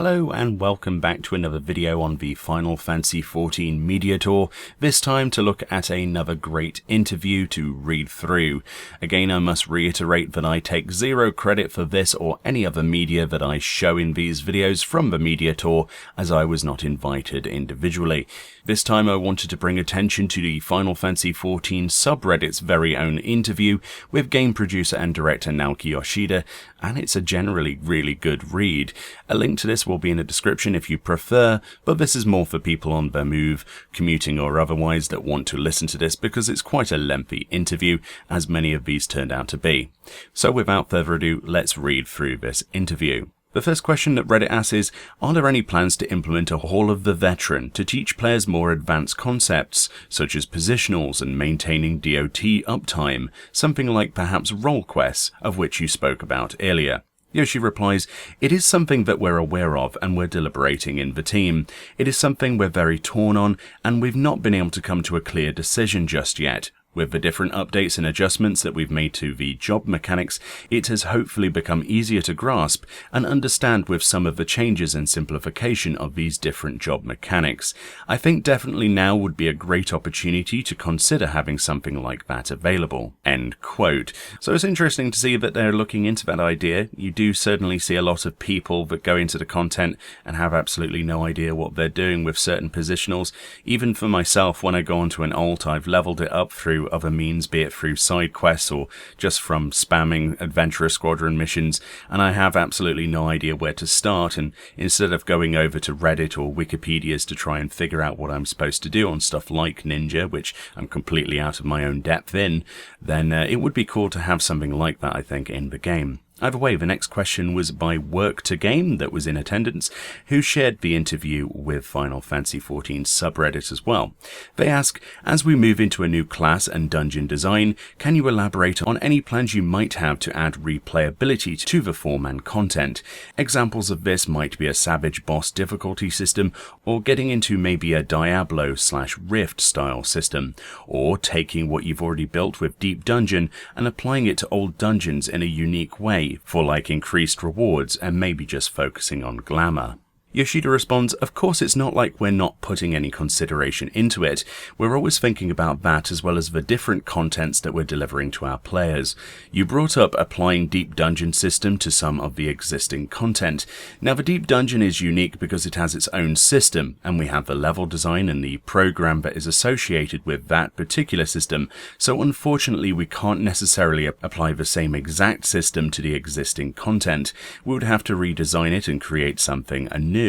Hello and welcome back to another video on the Final Fantasy XIV Media Tour, this time to look at another great interview to read through. Again, I must reiterate that I take zero credit for this or any other media that I show in these videos from the Media Tour, as I was not invited individually. This time I wanted to bring attention to the Final Fantasy XIV subreddit's very own interview with game producer and director Naoki Yoshida, and it's a generally really good read. A link to this will be in the description if you prefer, but this is more for people on the move, commuting or otherwise, that want to listen to this because it's quite a lengthy interview, as many of these turned out to be. So without further ado, let's read through this interview. The first question that Reddit asks is, are there any plans to implement a Hall of the Veteran to teach players more advanced concepts, such as positionals and maintaining DOT uptime, something like perhaps role quests, of which you spoke about earlier? Yoshi replies, it is something that we're aware of and we're deliberating in the team. It is something we're very torn on, and we've not been able to come to a clear decision just yet. With the different updates and adjustments that we've made to the job mechanics, it has hopefully become easier to grasp and understand with some of the changes and simplification of these different job mechanics. I think definitely now would be a great opportunity to consider having something like that available. End quote. So it's interesting to see that they're looking into that idea. You do certainly see a lot of people that go into the content and have absolutely no idea what they're doing with certain positionals. Even for myself, when I go onto an alt, I've leveled it up through other means, be it through side quests or just from spamming Adventurer Squadron missions, and I have absolutely no idea where to start, and instead of going over to Reddit or Wikipedia's to try and figure out what I'm supposed to do on stuff like Ninja, which I'm completely out of my own depth in, then it would be cool to have something like that, I think, in the game. Either way, the next question was by Work to Game, that was in attendance, who shared the interview with Final Fantasy XIV subreddit as well. They ask, as we move into a new class and dungeon design, can you elaborate on any plans you might have to add replayability to the 4-man content? Examples of this might be a Savage boss difficulty system, or getting into maybe a Diablo/Rift style system, or taking what you've already built with Deep Dungeon and applying it to old dungeons in a unique way, for like increased rewards and maybe just focusing on glamour. Yoshida responds, of course it's not like we're not putting any consideration into it. We're always thinking about that as well as the different contents that we're delivering to our players. You brought up applying Deep Dungeon system to some of the existing content. Now the Deep Dungeon is unique because it has its own system, and we have the level design and the program that is associated with that particular system, so unfortunately we can't necessarily apply the same exact system to the existing content. We would have to redesign it and create something anew.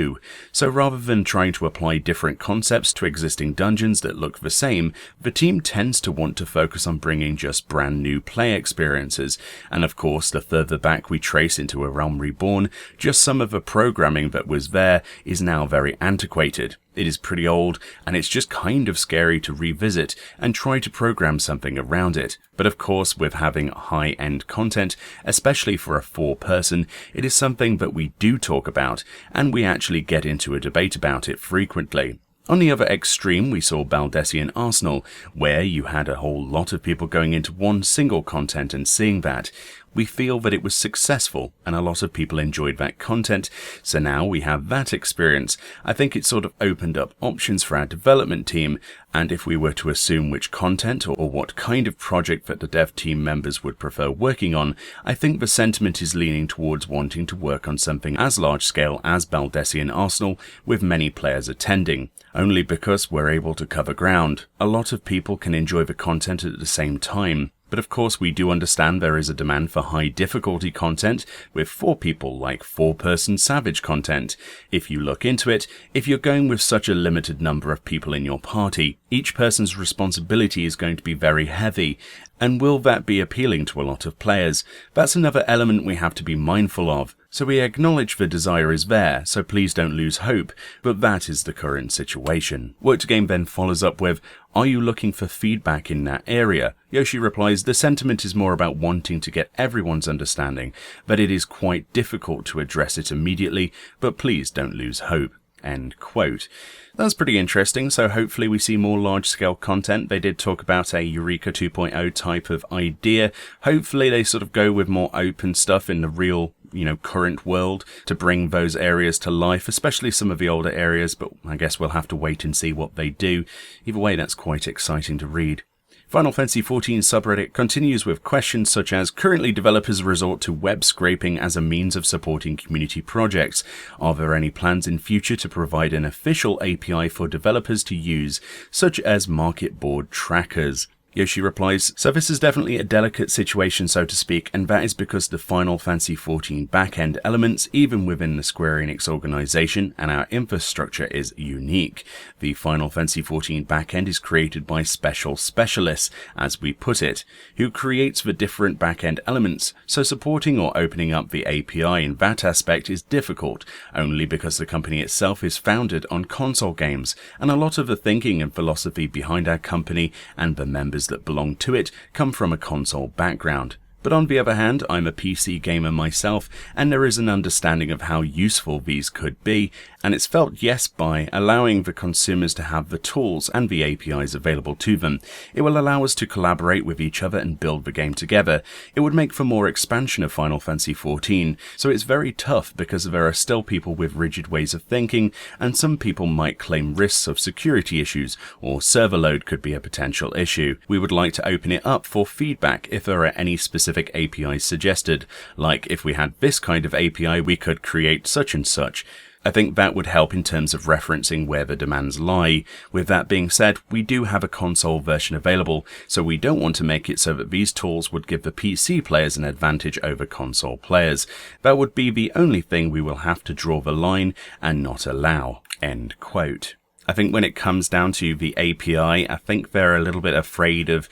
So rather than trying to apply different concepts to existing dungeons that look the same, the team tends to want to focus on bringing just brand new play experiences. And of course, the further back we trace into A Realm Reborn, just some of the programming that was there is now very antiquated. It is pretty old, and it's just kind of scary to revisit and try to program something around it. But of course, with having high-end content, especially for a 4-person, it is something that we do talk about, and we actually get into a debate about it frequently. On the other extreme, we saw Baldesion Arsenal, where you had a whole lot of people going into one single content and seeing that. We feel that it was successful and a lot of people enjoyed that content, so now we have that experience. I think it sort of opened up options for our development team, and if we were to assume which content or what kind of project that the dev team members would prefer working on, I think the sentiment is leaning towards wanting to work on something as large scale as Baldesion Arsenal, with many players attending, only because we're able to cover ground. A lot of people can enjoy the content at the same time. But of course we do understand there is a demand for high difficulty content with 4 people, like 4-person Savage content. If you look into it, if you're going with such a limited number of people in your party, each person's responsibility is going to be very heavy. And will that be appealing to a lot of players? That's another element we have to be mindful of. So we acknowledge the desire is there, so please don't lose hope, but that is the current situation. Work to Game then follows up with, are you looking for feedback in that area? Yoshi replies, the sentiment is more about wanting to get everyone's understanding, that it is quite difficult to address it immediately, but please don't lose hope. End quote. That's pretty interesting, so hopefully we see more large-scale content. They did talk about a Eureka 2.0 type of idea. Hopefully they sort of go with more open stuff in the real current world to bring those areas to life, especially some of the older areas, but I guess we'll have to wait and see what they do. Either way, that's quite exciting to read. Final Fantasy XIV subreddit continues with questions such as, currently developers resort to web scraping as a means of supporting community projects. Are there any plans in future to provide an official API for developers to use, such as market board trackers? Yoshi replies, so this is definitely a delicate situation, so to speak, and that is because the Final Fantasy XIV backend elements, even within the Square Enix organization, and our infrastructure is unique. The Final Fantasy XIV backend is created by specialists, as we put it, who creates the different backend elements, so supporting or opening up the API in that aspect is difficult, only because the company itself is founded on console games, and a lot of the thinking and philosophy behind our company and the members that belong to it come from a console background. But on the other hand, I'm a PC gamer myself, and there is an understanding of how useful these could be, and it's felt yes by allowing the consumers to have the tools and the APIs available to them. It will allow us to collaborate with each other and build the game together. It would make for more expansion of Final Fantasy XIV, so it's very tough because there are still people with rigid ways of thinking, and some people might claim risks of security issues, or server load could be a potential issue. We would like to open it up for feedback if there are any specific APIs suggested, like if we had this kind of API we could create such and such. I think that would help in terms of referencing where the demands lie. With that being said, we do have a console version available, so we don't want to make it so that these tools would give the PC players an advantage over console players. That would be the only thing we will have to draw the line and not allow." End quote. I think when it comes down to the API, I think they're a little bit afraid of,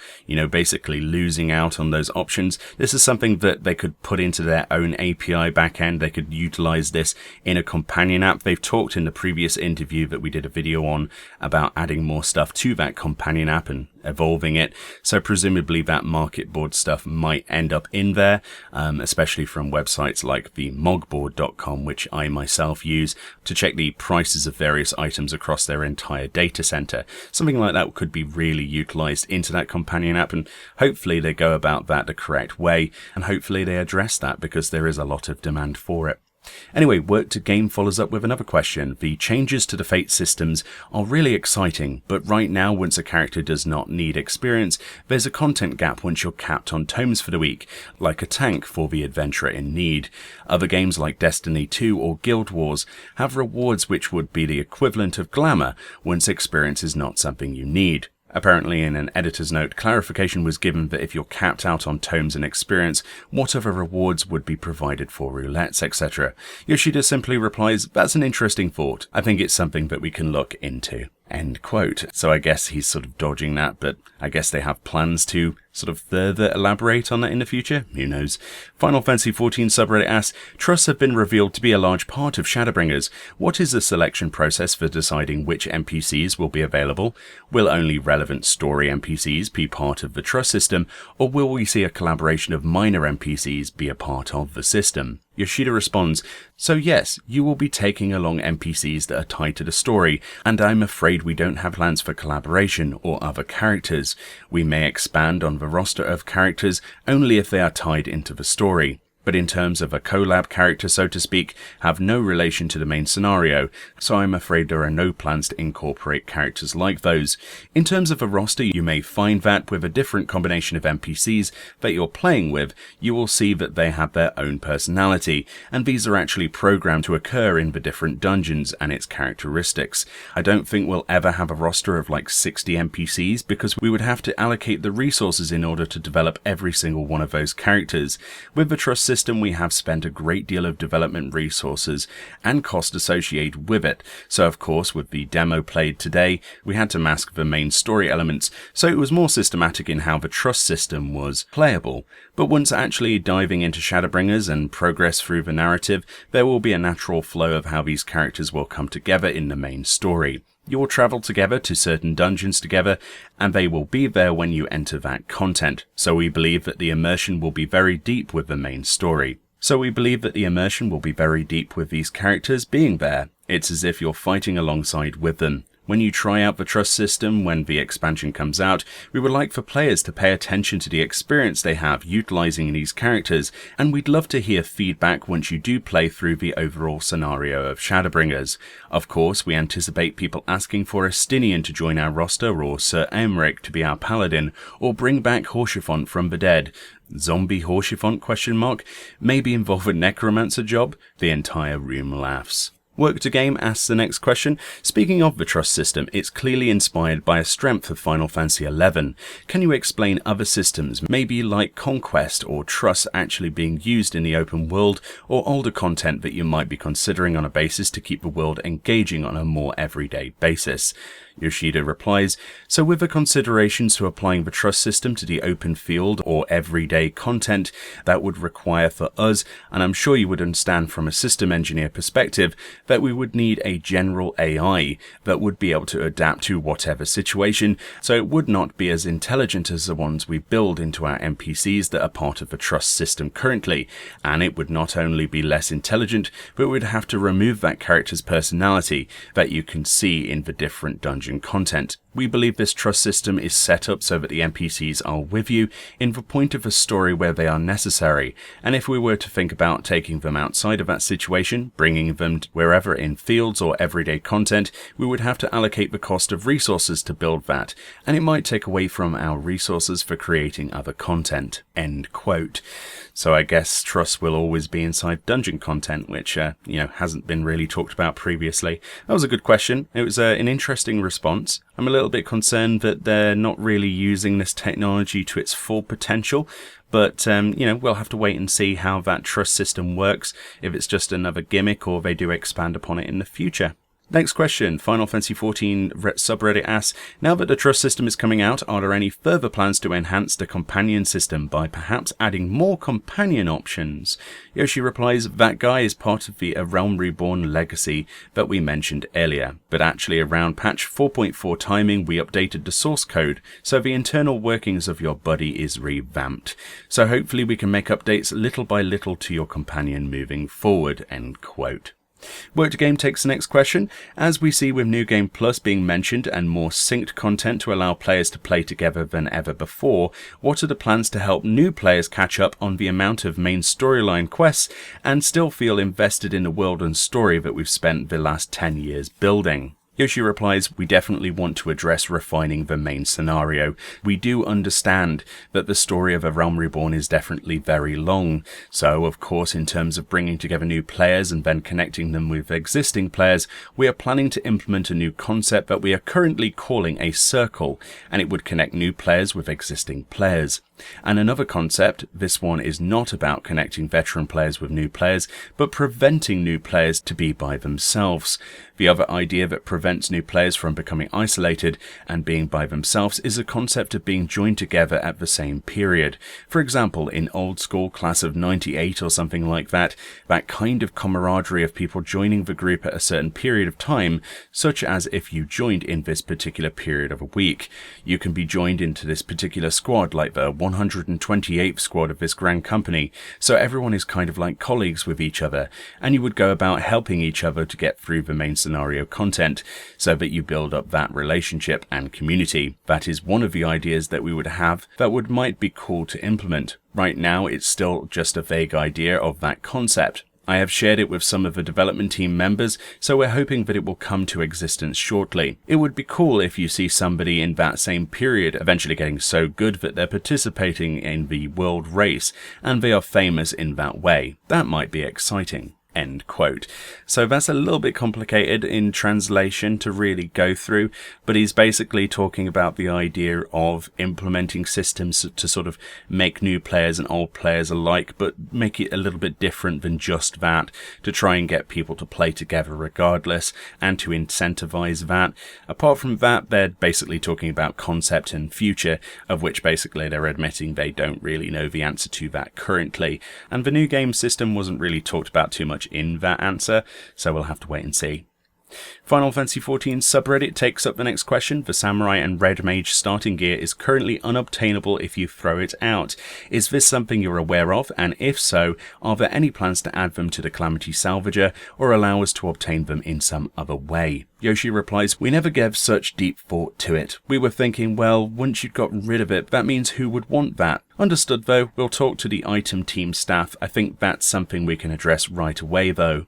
basically losing out on those options. This is something that they could put into their own API backend. They could utilize this in a companion app. They've talked in the previous interview that we did a video on about adding more stuff to that companion app and evolving it. So presumably that market board stuff might end up in there, especially from websites like the mogboard.com, which I myself use to check the prices of various items across their entire data center. Something like that could be really utilized into that companion app, and hopefully they go about that the correct way, and hopefully they address that because there is a lot of demand for it. Anyway, Work to Game follows up with another question. The changes to the fate systems are really exciting, but right now, once a character does not need experience, there's a content gap once you're capped on tomes for the week, like a tank for the adventurer in need. Other games like Destiny 2 or Guild Wars have rewards which would be the equivalent of glamour once experience is not something you need. Apparently, in an editor's note, clarification was given that if you're capped out on tomes and experience, what other rewards would be provided for roulettes, etc. Yoshida simply replies, "That's an interesting thought. I think it's something that we can look into." End quote. So I guess he's sort of dodging that, but I guess they have plans to sort of further elaborate on that in the future. Who knows? Final Fantasy XIV subreddit asks, trusts have been revealed to be a large part of Shadowbringers. What is the selection process for deciding which NPCs will be available? Will only relevant story NPCs be part of the trust system, or will we see a collaboration of minor NPCs be a part of the system? Yoshida responds, "So yes, you will be taking along NPCs that are tied to the story, and I'm afraid we don't have plans for collaboration or other characters. We may expand on the roster of characters only if they are tied into the story. But in terms of a collab character, so to speak, have no relation to the main scenario, so I'm afraid there are no plans to incorporate characters like those. In terms of a roster, you may find that with a different combination of NPCs that you're playing with, you will see that they have their own personality, and these are actually programmed to occur in the different dungeons and its characteristics. I don't think we'll ever have a roster of like 60 NPCs because we would have to allocate the resources in order to develop every single one of those characters. With the trust system, we have spent a great deal of development resources and cost associated with it. So of course, with the demo played today, we had to mask the main story elements, so it was more systematic in how the trust system was playable. But once actually diving into Shadowbringers and progress through the narrative, there will be a natural flow of how these characters will come together in the main story. You will travel together to certain dungeons together, and they will be there when you enter that content. So we believe that the immersion will be very deep with the main story. So we believe that the immersion will be very deep with these characters being there. It's as if you're fighting alongside with them. When you try out the trust system when the expansion comes out, we would like for players to pay attention to the experience they have utilizing these characters, and we'd love to hear feedback once you do play through the overall scenario of Shadowbringers. Of course, we anticipate people asking for a Stinian to join our roster, or Sir Aymeric to be our paladin, or bring back Haurchefant from the dead. Zombie Haurchefant? Maybe involve a necromancer job? The entire room laughs. Work to Game asks the next question. Speaking of the trust system, it's clearly inspired by a strength of Final Fantasy XI. Can you explain other systems, maybe like Conquest or Trust, actually being used in the open world, or older content that you might be considering on a basis to keep the world engaging on a more everyday basis? Yoshida replies, so with the considerations to applying the trust system to the open field or everyday content, that would require for us, and I'm sure you would understand from a system engineer perspective, that we would need a general AI that would be able to adapt to whatever situation, so it would not be as intelligent as the ones we build into our NPCs that are part of the trust system currently, and it would not only be less intelligent, but would have to remove that character's personality that you can see in the different dungeon content. We believe this trust system is set up so that the NPCs are with you in the point of a story where they are necessary, and if we were to think about taking them outside of that situation, bringing them wherever in fields or everyday content, we would have to allocate the cost of resources to build that, and it might take away from our resources for creating other content. End quote. So I guess trust will always be inside dungeon content, which, hasn't been really talked about previously. That was a good question. It was an interesting response. I'm a little bit concerned that they're not really using this technology to its full potential, but, we'll have to wait and see how that trust system works, if it's just another gimmick or they do expand upon it in the future. Next question, Final Fantasy XIV subreddit asks, now that the trust system is coming out, are there any further plans to enhance the companion system by perhaps adding more companion options? Yoshi replies, that guy is part of the A Realm Reborn legacy that we mentioned earlier, but actually around patch 4.4 timing we updated the source code, so the internal workings of your buddy is revamped. So hopefully we can make updates little by little to your companion moving forward, end quote. Work to Game takes the next question. As we see with New Game Plus being mentioned and more synced content to allow players to play together than ever before, what are the plans to help new players catch up on the amount of main storyline quests and still feel invested in the world and story that we've spent the last 10 years building? Yoshi replies, we definitely want to address refining the main scenario. We do understand that the story of A Realm Reborn is definitely very long. So, of course, in terms of bringing together new players and then connecting them with existing players, we are planning to implement a new concept that we are currently calling a circle, and it would connect new players with existing players. And another concept, this one is not about connecting veteran players with new players, but preventing new players to be by themselves. The other idea that prevents new players from becoming isolated and being by themselves is a concept of being joined together at the same period. For example, in old school class of 98 or something like that, that kind of camaraderie of people joining the group at a certain period of time, such as if you joined in this particular period of a week. You can be joined into this particular squad, like the 128th squad of this grand company, so everyone is kind of like colleagues with each other, and you would go about helping each other to get through the main scenario content, so that you build up that relationship and community. That is one of the ideas that we would have that might be cool to implement. Right now it's still just a vague idea of that concept. I have shared it with some of the development team members, so we're hoping that it will come to existence shortly. It would be cool if you see somebody in that same period eventually getting so good that they're participating in the world race, and they are famous in that way. That might be exciting. End quote. So that's a little bit complicated in translation to really go through, but he's basically talking about the idea of implementing systems to sort of make new players and old players alike, but make it a little bit different than just that, to try and get people to play together regardless, and to incentivize that. Apart from that, they're basically talking about concept and future, of which basically they're admitting they don't really know the answer to that currently, and the new game system wasn't really talked about too much in that answer, so we'll have to wait and see. Final Fantasy XIV subreddit takes up the next question. The Samurai and Red Mage starting gear is currently unobtainable if you throw it out. Is this something you're aware of? And if so, are there any plans to add them to the Calamity Salvager or allow us to obtain them in some other way? Yoshi replies, we never gave such deep thought to it. We were thinking, well, once you'd gotten rid of it, that means who would want that? Understood though, we'll talk to the item team staff. I think that's something we can address right away though.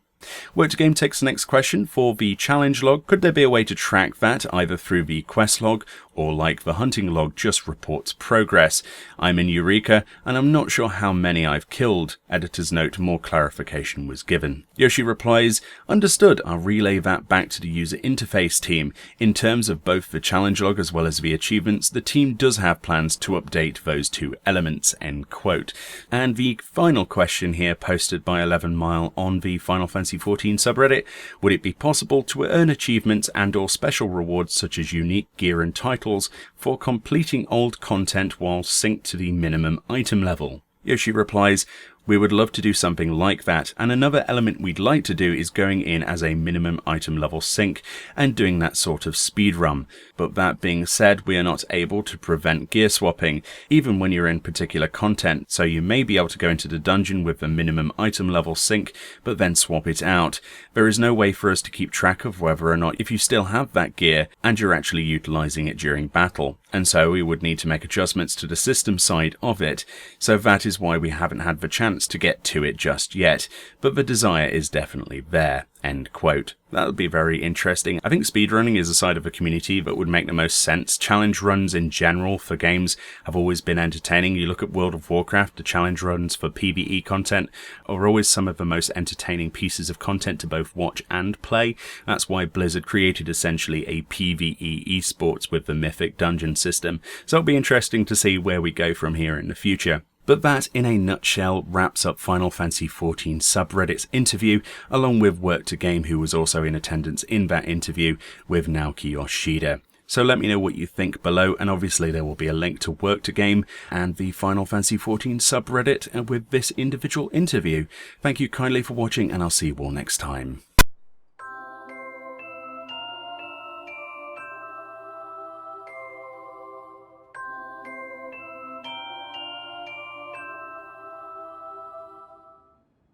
Work2Game takes the next question for the challenge log. Could there be a way to track that either through the quest log or like the hunting log just reports progress? I'm in Eureka and I'm not sure how many I've killed. Editor's note, more clarification was given. Yoshi replies, understood, I'll relay that back to the user interface team. In terms of both the challenge log as well as the achievements, the team does have plans to update those two elements, end quote. And the final question here posted by 11 Mile on the Final Fantasy XIV subreddit, would it be possible to earn achievements and or special rewards such as unique gear and titles for completing old content while synced to the minimum item level? Yoshi replies, we would love to do something like that, and another element we'd like to do is going in as a minimum item level sync and doing that sort of speed run. But that being said, we are not able to prevent gear swapping, even when you're in particular content, so you may be able to go into the dungeon with the minimum item level sync, but then swap it out. There is no way for us to keep track of whether or not if you still have that gear and you're actually utilizing it during battle, and so we would need to make adjustments to the system side of it. So that is why we haven't had the chance to get to it just yet, but the desire is definitely there, end quote. That would be very interesting. I think speedrunning is a side of the community that would make the most sense. Challenge runs in general for games have always been entertaining. You look at World of Warcraft, the challenge runs for PvE content are always some of the most entertaining pieces of content to both watch and play. That's why Blizzard created essentially a PvE esports with the Mythic Dungeon system. So it'll be interesting to see where we go from here in the future. But that, in a nutshell, wraps up Final Fantasy XIV subreddit's interview, along with Work2Game, who was also in attendance in that interview with Naoki Yoshida. So let me know what you think below, and obviously there will be a link to Work2Game and the Final Fantasy XIV subreddit with this individual interview. Thank you kindly for watching, and I'll see you all next time.